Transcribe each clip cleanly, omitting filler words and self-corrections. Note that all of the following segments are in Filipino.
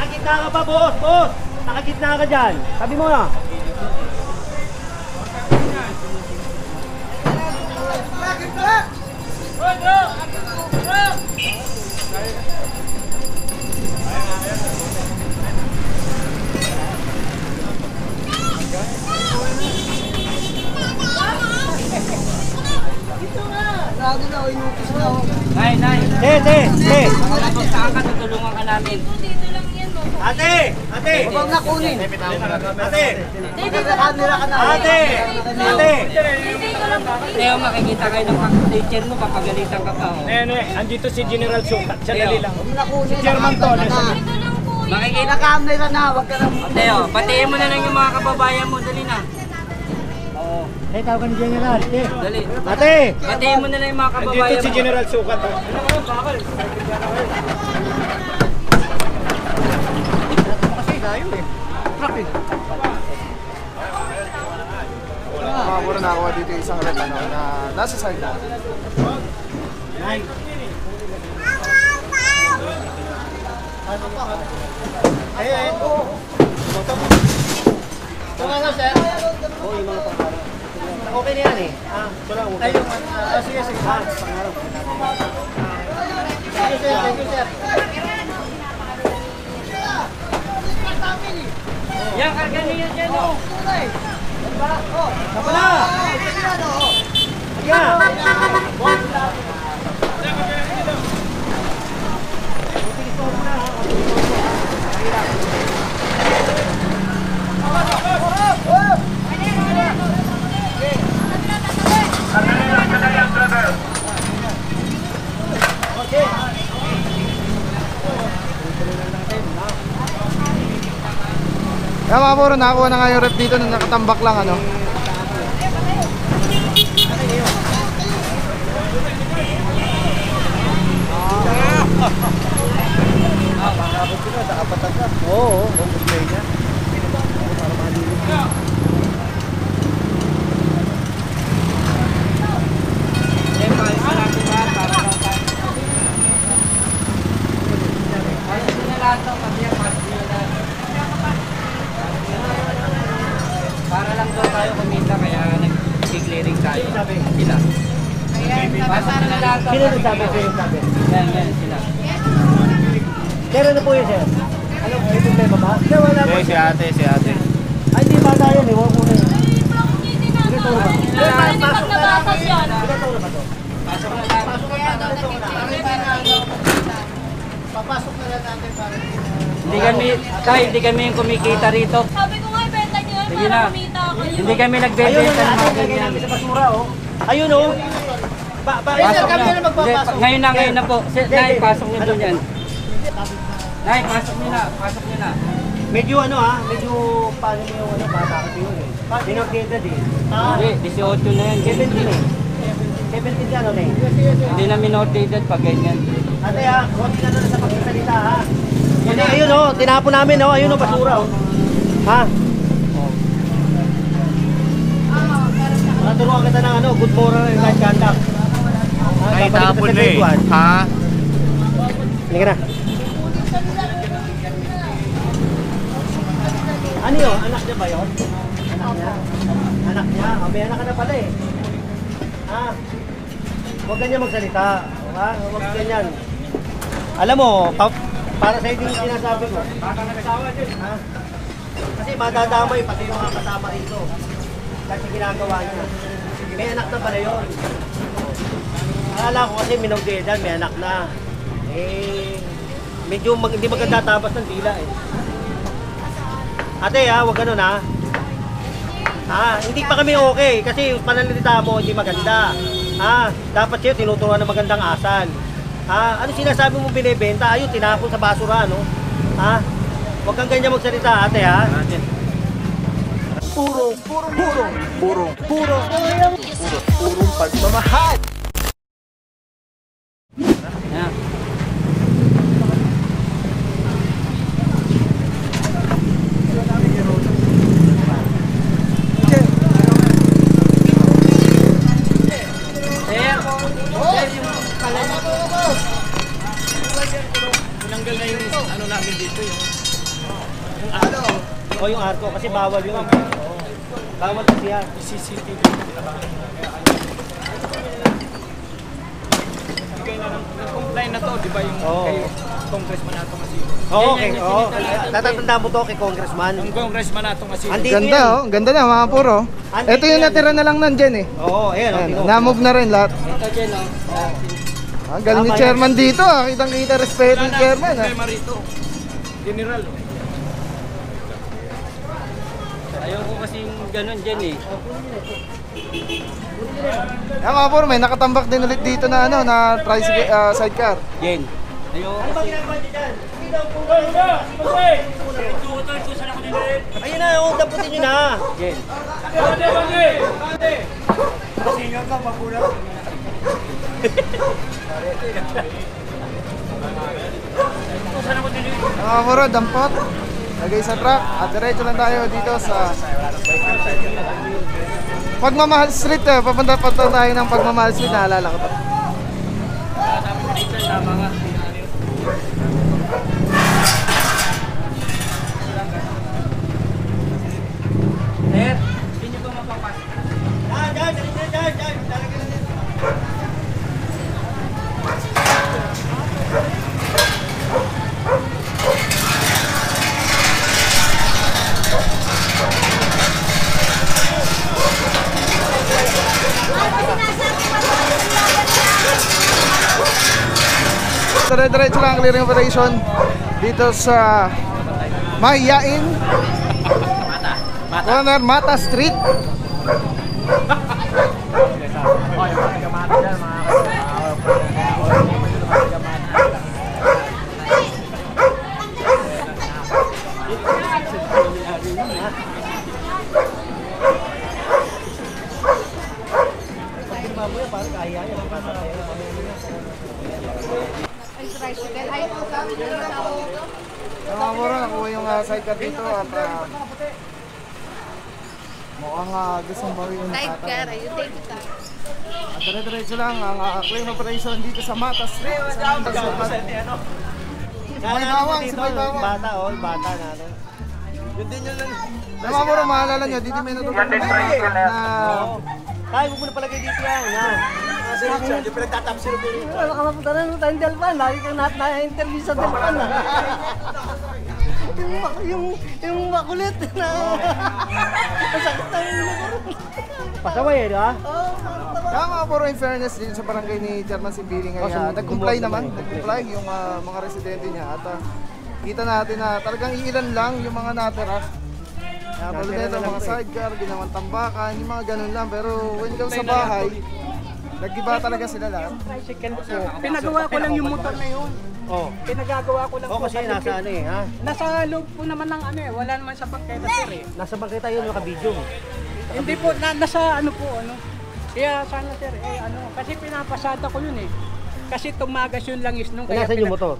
Nakagitna ka ba, boss? Boss! Nakagitna ka dyan. Sabi mo na. Nay. Te. Saan ka, tutulungan ka namin. Ate! Huwag na kunin. Ate! Teo, makikita kayo ng teacher mo, papagalitan ka pa. Andito si General Sukat. Teo, Si Chairman Tones. makikita ka. Camera na, huwag ka na. Teo, batiin mo na lang yung mga kababayan mo, dali na. Tawag ni General. Dali. Ate! Batiin mo na lang yung mga kababayan Andito si mo. General Sukat. Kasi dayo eh. Traffic. Makakamura na ako dito yung isang red na nasa side na. Nine. Ay. Tumalo, sir. Oo, yung mga pangarap. Okay na yan eh. Ito lang. Ay, yung sige. Pangarap. Thank you, sir. Yan, karga niyo dyan, oh. Kapala! Ayan! Kaya makakamura nakakuha na nga yung rep dito na nakatambak lang ano. Oo. Yan, palis na natin lahat, para lang tayo. Palis na lahat to, pati yan, palis na lahat. Para lang daw tayo kumita, kaya nag-clearing tayo. Sila. Pasok na lahat to. Sino nagsabi? Yan, sila. Sir, ano po yun, sir? Ano, may problema ba? Hindi, wala po. Si ate. Ay, di ba tayo? May wala po na yun. Ilan taon na ba? Pasok na lahat. Ilan taon na ba to? Pasok na lahat. Papasok na lang natin para Hindi kami yung kumikita rito. Sabi ko nga, ibenta nyo yan Sige para na. kumita kayo. Hindi kami Ayun nagbebenta na ng mga natin, lagay ganyan. namin sa basura, oh. Ayun, oh. Pasok Kami na. na magpapasok. Hindi, ngayon na po. Nay, pasok niyo doon yan. Nay, pasok niyo na. Medyo medyo paano mo yung bata kasi yun eh. Dinagdedad eh. Hindi, 18 na yan. 17 eh. 17 yan, okay. Hindi na minor-dated pag ganyan. Ate konti na doon sa pagsasalita ha. Hindi, ayun oh, tinapon namin oh, ayun oh, basura oh. Ha? Turuan kita ng good moral and right conduct. Ay, tapon na eh. Ha? Halika na. Ano yun? Anak niya ba yun? Anak niya? May anak ka na pala eh. Huwag ganyan magsalita. Huwag ganyan. Alam mo, para sa hindi yung sinasabi ko. Baka nagsawa din. Kasi madadamay pati yung mga kasama rito. Kasi ginagawa niya. May anak na pala yun. Akala ko kasi minogdedan, may anak na. Medyo hindi maganda tabas ng dila eh. Ate huwag ganun ha. Hindi pa kami okay kasi yung pananalita mo hindi maganda. Dapat siya tinuturuan ng magandang asal. Ano sinasabi mo binibenta? Ayun, tinapon sa basura, no? Huwag kang ganyan magsalita, ate ha. Purong pagmamahal. Yan. Tinanggal na yung ano namin dito yung O yung arko, kasi bawal yun. Bawal kasi yan. CCTV. Nag-comply na to, di ba yung kay Congressman nato Masino? Oo, okay. Oo. Natatanda mo to kay Congressman. Yung Congressman nato Masino. Andito Ganda yan. oh, ganda na mga puro. Andito Ito yung yan. natira na lang nandyan eh. Oo, ayan. Ayan, Ayan, na-move na rin lahat. Ito dyan, oh. Ang galing ni Tama chairman dito ah. Kitang-kita respeto ni chairman ah. Problema rito. General. Ayaw ko kasing ganun dyan eh. Yan mga puro, may nakatambak din ulit dito na ano, na tricycle, sidecar. Jen. Ayaw ko Ano ba kasi. ginagawa niyo dyan? Ayun na, yung daputin nyo na. Jen. Yan mga puro, dampot. Lagay sa truck at diretso lang tayo dito sa Pagmamahal Street eh. Papunta tayo ng Pagmamahal Street, naalala ko to. Tama nga. Sir, hindi nyo ba mapapasok? Dyan. Talaga na dito. Dire-diretso lang ang clearing operation dito sa Mahiyain Corner Mata Street. Mamaya parang kaya yan. Mga puro, nakuha yung sidecar dito at mukhang gustong bawi yung Sidecar, tatay. ayun, take it out. At dire-diretso lang ang clearing operation dito sa Mata Street. Sa May bawang, si May bawang. Bata, yung bata na ano. Yun din yun lang. Mga puro, maalala nyo, dito may natutulog na Tayo, huwag mo na palagay dito yan. Yan. Kasi Richard, yung pinagtatapsir ko rin. Wala ka mapunta na tayong Delpan. Lagi kang na-interview sa Delpan. Yung makulit na... Masakit na yung ulo ko. Pasaway eh, di ba? kaya mga puro, in fairness din sa barangay ni Chairman Simbiling ay nag-comply naman. Nag-comply yung mga residente niya at kita natin na talagang ilan lang yung mga natira. Katulad nito, mga sidecar, ginawang tambakan, yung mga ganun lang. Pero when comes sa bahay, nag-iba talaga sila lahat. Tricycle po. Pinagawa ko lang yung motor na yun. Oo. Pinagagawa ko lang Oo, po. kasi nasa ano eh, ha? Nasa loob po naman ng ano eh. Wala naman sa bangketa sir eh. Nasa bangketa yun, naka-video. Hindi po, nasa ano po ano. Kaya sana sir, ano, kasi pinapasada ko yun eh. Kasi tumagas yun lang is nung Nasaan yung motor?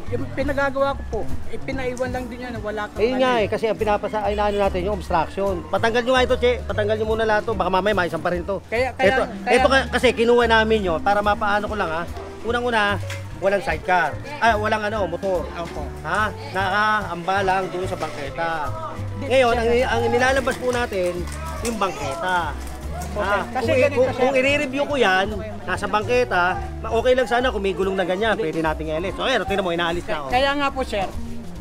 Yung pinagagawa ko po, pinaiwan lang din yan, wala kang Ayun nga eh, kasi ang pinapasa, ay naano natin yung obstruction. Patanggal nyo nga ito, Che. Patanggal nyo muna lahat to. Baka mamaya maisan pa rin to. Kasi kinuha namin yun, para mapaano ko lang ha. Unang-una, walang sidecar. Walang ano, motor. Opo. Ha? Nakaamba lang doon sa bangketa. Ngayon, ang nilalabas po natin, yung bangketa. Kasi ganito, Kung i-review ko yan, nasa bangketa, okay lang sana kung may gulong na ganyan, pwede nating i-alis. So, ayun, tingnan mo, inaalis na ako. Kaya nga po sir,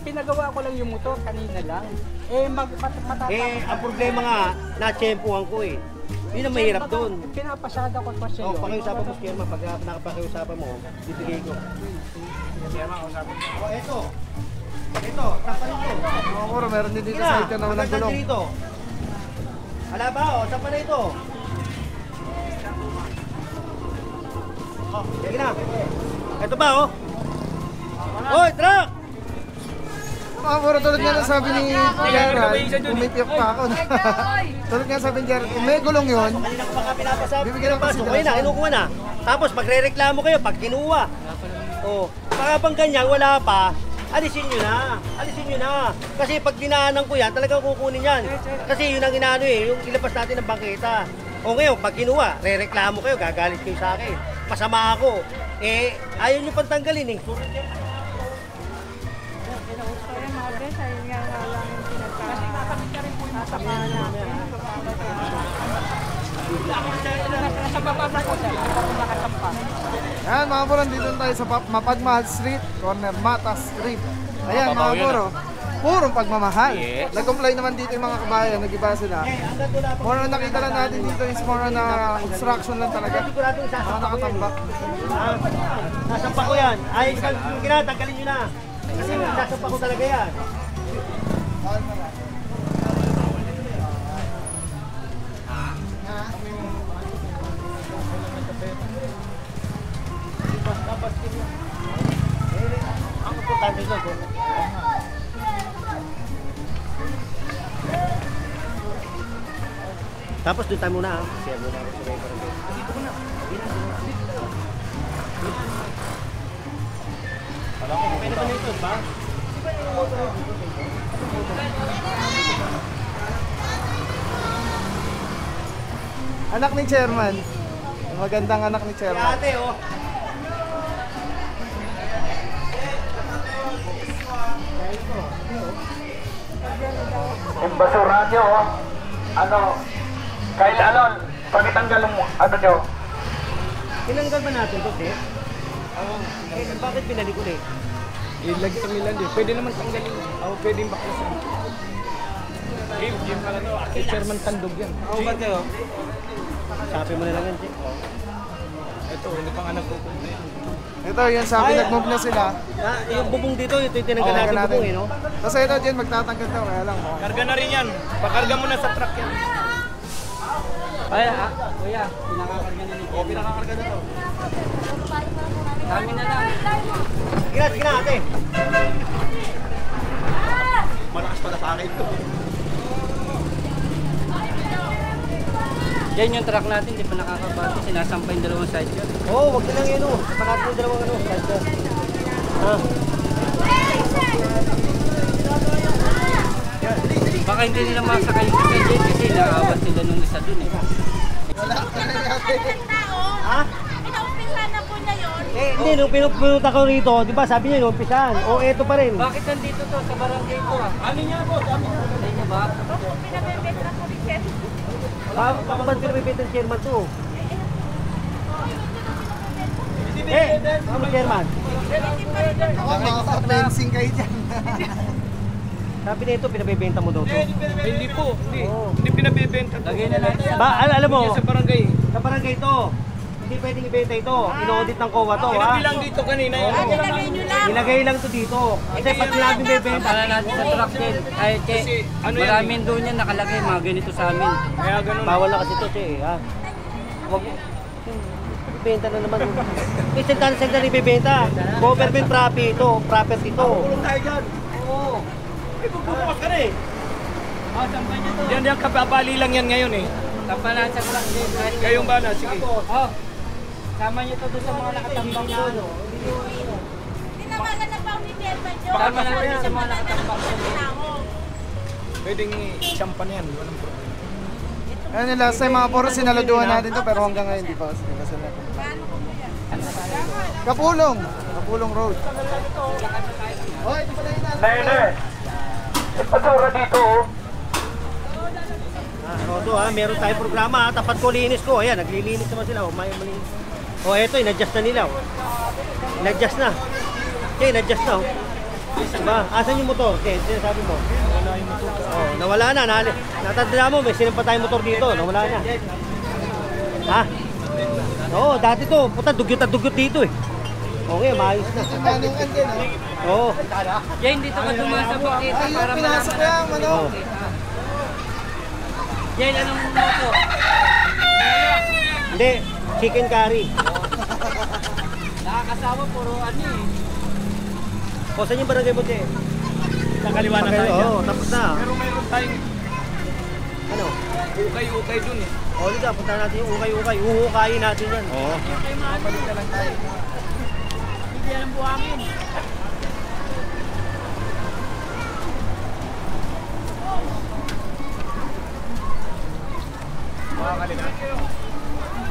pinagawa ko lang yung motor kanina lang. Ang problema nga, na-tsempuhan ko eh. Yun ang mahirap doon. Pinapasada ko pa siya. Pakiusapan mo, Chairman, pag nakapakiusapan mo, bibigay ko. Ito. Ito, tapanin ko. Mga puro, meron din dito sa sidecar na walang gulong. Dito. Ala ba, saan pa na ito? Sige na. Ito ba, oh? Hoy, truck! Mga puro, tulad nga ng sabi ni Gerald, umitiyak pa ako. Tulad nga sabi ni Gerald, kung may gulong yun, Kanina ko baka pinapasabi. Bibigyan ng Pasok kayo na, kinukuha na. Tapos magre-reklamo kayo pag kinuha. Oh, baka pang ganyan, wala pa. Alisin nyo na. Alisin nyo na. Kasi pag dinaanan ko yan, talagang kukunin yan. Kasi yun ang inaano eh, yung ilabas natin ng bangketa. O ngayon, pag kinuha, re-reklamo kayo, gagalit kayo sa akin. Masama ako. Ayaw nyo pang tanggalin eh. namin, sa nga lang yung pinagkakasamaan namin. Ayan mga bro, dito tayo sa Mapagmahal Street, corner Mata Street. Ayan mga bro, purong pagmamahal. Nag-comply naman dito yung mga kabayan, nag-iba sila. More na nakita lang natin dito is more na obstruction lang talaga. Mga nakatambak. Nasampa ko yan. Ay, tanggalin nyo na. Kasi nasampa ko talaga yan. Ang importante ito. Tapos doon tayo muna. Share muna ako sa may barangay. Dito ko na. Okay naman ito, ba? Di ba yung motor dito? Anak ni Chairman. Magandang anak ni Si Chairman. ate, oh. Yung basura nyo, ano, kahit ano, pagitanggal mo, ano nyo, Tinanggal ba natin ito, Sir? Bakit binalik ulit? Ilagay sa Milan din. Pwede naman tanggalin. Pwedeng baklasan. Game pala to. Chairman Tandog yan. Ba't kayo? Sabi mo na lang yan, Chick. Ito, hindi pa nga nagpupunta yan. Ito, yun sabi, nag-move na sila. Yung bubong dito, ito yung tinanggal Oo, natin natin. bubong, eh, no? Kasi ito, Jen, magtatanggal daw, kaya lang. Karga na rin yan. Pakarga mo na sa truck yan. Ay, kuya, pinakakarga na ni Kuya. Pinakakarga na to. Kami na lang. Sige na, ate. Malakas pala sa akin ito. Yan yung truck natin, di pa nakakabati. Sinasampay yung dalawang side yun. Oo, wag na lang yun, oh. Napanat mo yung dalawang ano. Ha? Baka hindi nila masakay yung isa dyan kasi naawat sila nung isa dun eh. Ha? Inaumpisahan na po niya yun. Hindi, nung pinunta ko rito, di ba sabi niya, umpisahan. O, eto pa rin. Bakit nandito to sa barangay ko ah? Ano niya po? Ano niya ba? Pinabibenta po ni Chef. Ba't ka nabibenta ng chairman to? Ano chairman? Ako, makaka-fencing kayo dyan. Sabi nito, pinabibenta mo daw to. Hindi po, hindi. Oo. Hindi pinabibenta. Lagay na lang. Alam mo, Sa barangay. sa barangay to, hindi pwedeng ibenta ito. Ino-audit ng COA to, ha? Pinabilang dito kanina yun. Nilagay nyo lang. Ilagay lang to dito. Kasi pag sinabi bibenta, Para natin sa truck din. Ay, maraming doon yan nakalagay, mga ganito sa amin. Kaya ganun. bawal na kasi to siya, ha? Wag bibenta na naman. May sentana ibibenta. Government property ito, property ito. Kulong tayo dyan. Oo. Bubukas ka na eh. Yan kababali lang yan ngayon eh. Tapalan sa truck din. Kayong bala, sige. Oh. Sama niyo to doon sa mga nakatambang doon. Tinawagan na pa ni Chairman yun. Tama na rin sa mga nakatambang Tao. Pwedeng champan yan, walang problema. Ayun yung last time mga puro sinaluduhan natin to pero hanggang ngayon di pa sila. Kapulong! Kapulong Road. Hoy, di pala yun nene, yung basura dito, oh. Rodo, ha? Meron tayong programa, ha? Tapat ko, linis ko. Ayan, naglilinis naman sila. Malinis. Eto, in-adjust na nila. In-adjust na. Okay, in-adjust na. Diba? Asan yung motor? Okay, sinasabi mo. Nawala na. Natandaan mo, may sinimpa tayong motor dito. Nawala na. Ha? Oo, dati to. Puta, dugyot at dugyot dito eh. Okay, maayos na. Anong andyan, ha? Oo. Yan, dito ka dumasa po kita Ay, para yung pinasok ko yung ano. Oo. Yan, anong moto? Hindi, chicken curry. Nakakasawa, puro ano eh. O, saan yung barangay mo, Che? Sa kaliwa na tayo. Oo, tapos na. Pero meron tayong Ano? ukay-ukay dun eh. O, dito, punta natin yung ukay-ukay. Uhukayin natin yan. Oo. Mabalik na lang tayo. Hindi yan ang buhangin.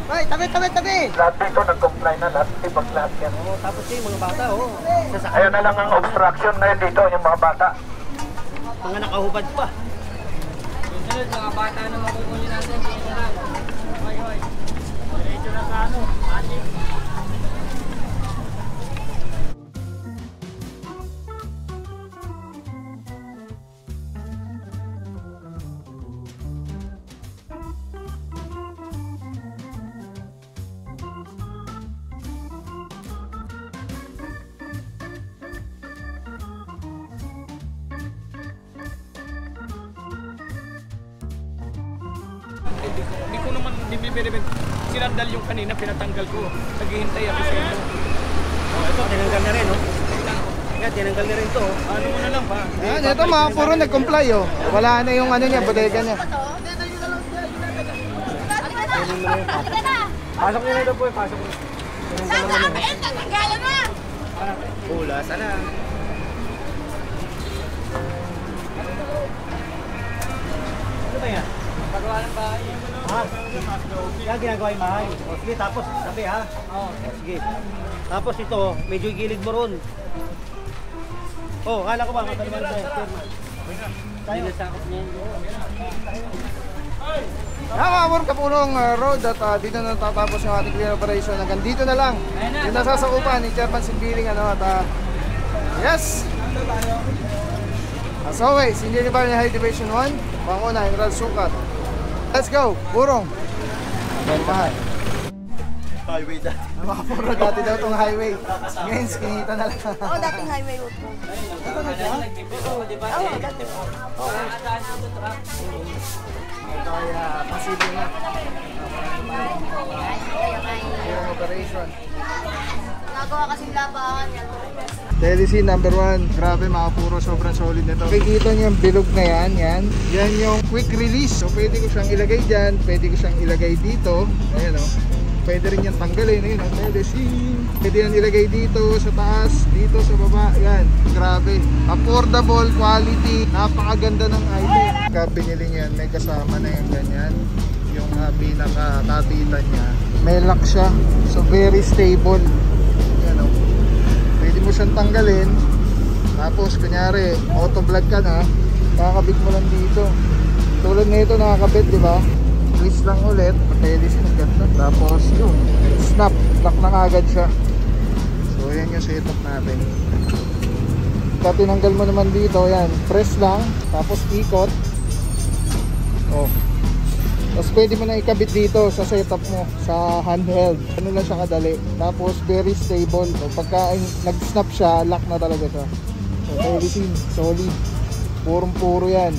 Ay, tabi! Lahat dito nag-comply na, lahat ibang lahat yan. Oo, tapos yung mga bata, oh. Sasakay. Ayun na lang ang obstruction na yun dito, yung mga bata. mga nakahubad pa. Sunod, mga bata na makukunin natin. Dito lang. Hoy, hoy. Diretso na sa ano. Ating. Hindi ko naman bibibiribin. Sinandal yung kanina, pinatanggal ko. Naghihintay ako sa inyo. Oh, ito, tinanggal na rin, oh. Yan, tinanggal na rin to. Ano mo na lang pa? Ayan, ito mga puro nag-comply oh. Wala na yung ano niya, bodega niya. Pasok nyo na ito po eh, pasok nyo. Pula, sana. Ano ba yan? Pagawa ng bahay. Ha? Yan, ginagawa yung bahay. O, sige, tapos, sabi ha? Oo. Sige. Tapos ito, medyo gilid mo ron. Oh, kala ko ba, matalman tayo. Tayo. Sinasakot niya yun. Mga Amor Kapulong Road at dito na natatapos yung ating clear operation. Hanggang dito na lang yung nasasakupan ni Chairman Simbiling ano, at yes! As always, Senior Rival High Division 1, Panguna, General Sukat. Let's go! Purong! Mahal. Highway dati. Mga puro dati daw itong highway. Ngayon, skinita na lang. Oo, dating highway road po. Ito na dyan? Oo, dati po. Nakakasaan ito truck. Kaya posible na. Yung operation. Nagawa kasing labahan yan. Telecine number 1. Grabe mga puro, sobrang solid nito. Makikita niyo yung bilog na yan. Yan yung quick release. So pwede ko siyang ilagay dyan. Pwede ko siyang ilagay dito. Ayan o. Pwede rin yung tanggalin. Ayun o. Telecine. Pwede yan ilagay dito sa taas. Dito sa baba. Yan. Grabe. Affordable quality. Napakaganda ng item. Kapag binili niyan, may kasama na yung ganyan. Yung pinaka-kapitan niya. May lock siya. So very stable. Yan o. Pwede mo siyang tanggalin. Tapos kunyari auto vlog ka na, kakabit mo lang dito. Tulad nito nakakabit, di ba? Twist lang ulit, pwede siya ganda. Tapos yun, snap, lock na agad siya. So yan yung setup natin. Pag tinanggal mo naman dito, yan, press lang, tapos ikot. Oh. Tapos pwede mo na ikabit dito sa setup mo, sa handheld. Ano lang siya kadali. Tapos very stable. So pagka nag-snap siya, lock na talaga siya. So telecine, solid. Purong-puro yan.